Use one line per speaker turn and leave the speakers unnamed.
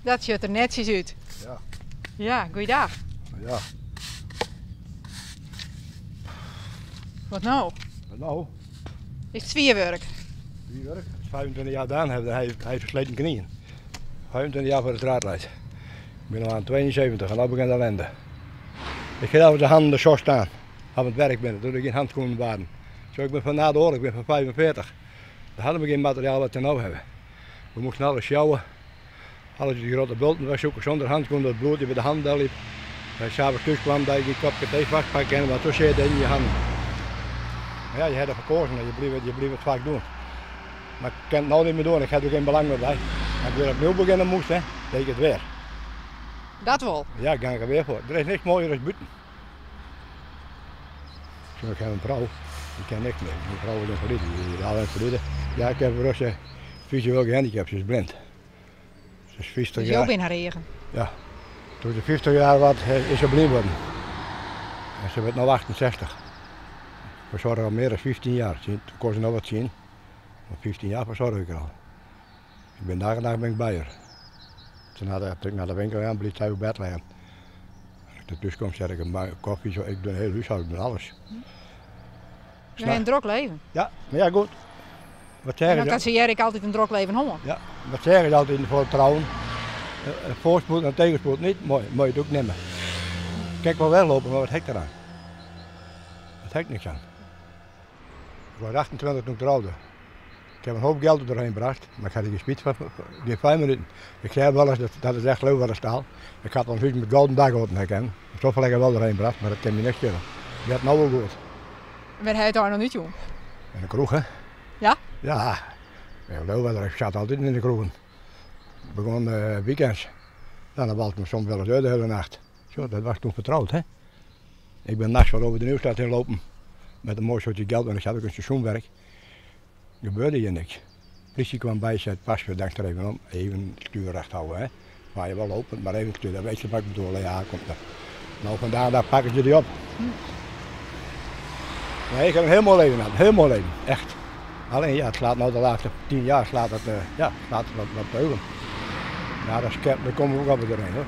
Dat ziet er netjes uit.
Ja.
Ja, goeiedag.
Ja.
Wat nou?
Nou,
Is het vierwerk?
wie werkt? 25 jaar gedaan heeft hij versleten knieën. 25 jaar voor de straatleid. Ik ben al aan 72 en nu begint de ellende. Ik ga over de handen de zo staan. Op het werk binnen, toen ik geen handschoenen waren. Zo, ik ben van na de oorlog, ik ben van 45. Daar hadden we geen materiaal wat we nou hebben. We moesten alles sjouwen. Alles die grote bulten was zoeken zonder handschoenen, dat bloed die bij de handen liep. Als je s'avonds thuis kwam, dat je die kopje thee vastpakken en wat toen zit in je handen. Maar ja, je hebt er verkozen en je blijft het vaak doen. Maar ik kan het nou niet meer doen, ik heb er geen belang meer bij. Als ik weer opnieuw beginnen moest, hè, deed ik het weer.
Dat wel.
Ja, ik ga er weer voor. Er is niks mooier dan buiten. Zo, ik heb een vrouw, die kan niks meer. Mijn vrouw is invalide, die is al invalide. Ja, ik heb een Russe visueel gehandicapt, ze is blind. Ze is 50
Dus
jaar.
je ook in haar regen.
Ja, toen ze 50 jaar was, is ze blind geworden. En ze wordt nu 68. We zorgen al meer dan 15 jaar. Toen kon ze nog wat zien. Maar 15 jaar verzorg ik er al. Ik ben dag en dag ben ik bij haar. Toen heb ik naar de winkel gaan, bleef zij op bed liggen. Als ik naar thuis kom, zet ik een koffie, zo, ik doe een heel huishouden, ik doe alles.
Je hebt een druk leven.
Ja, maar ja goed. Wat
En
zeggen
dan
ze?
kan ze Erik altijd een druk leven houden.
Ja, wat zeggen ze altijd voor het trouwen? Voorspoed en tegenspoed niet, mooi je het ook nemen. Kijk wel weglopen, maar wat hek eraan? Het hek niks aan. Ik was 28 toen ik trouwde. Ik heb een hoop geld er doorheen gebracht, maar ik had er geen spijt van, geen 5 minuten. Ik zei wel eens, dat is echt leuk wat er staat. Ik had een huis met gouden dagoten herkennen. Zoveel heb ik wel doorheen gebracht, maar dat kan me niks schelen. Je hebt nou wel goed.
Waar hij het daar nog niet doen?
In de kroeg, hè?
Ja?
Ja, leuk wat er. Ik zat altijd in de kroegen. Ik begon weekends. Dan was het me soms wel eens uit de hele nacht. Zo, dat was toen vertrouwd, hè? Ik ben nachts wel over de Nieuwstraat heen lopen met een mooi soortje geld en ik had ook een seizoenwerk. Gebeurde hier niks. De politie kwam bij, zei het pasje, denk er even om, even het stuur recht houden, hè. Maar je wel lopen, maar even het stuur, dan weet je wat ik bedoel. Ja, komt er. Nou, vandaag daar pakken ze die op. Nee, ik heb een heel mooi leven gehad, heel mooi leven, echt. Alleen ja, het slaat nou de laatste 10 jaar slaat het, wat beugelen. Ja, daar komen we ook wel weer doorheen, hoor.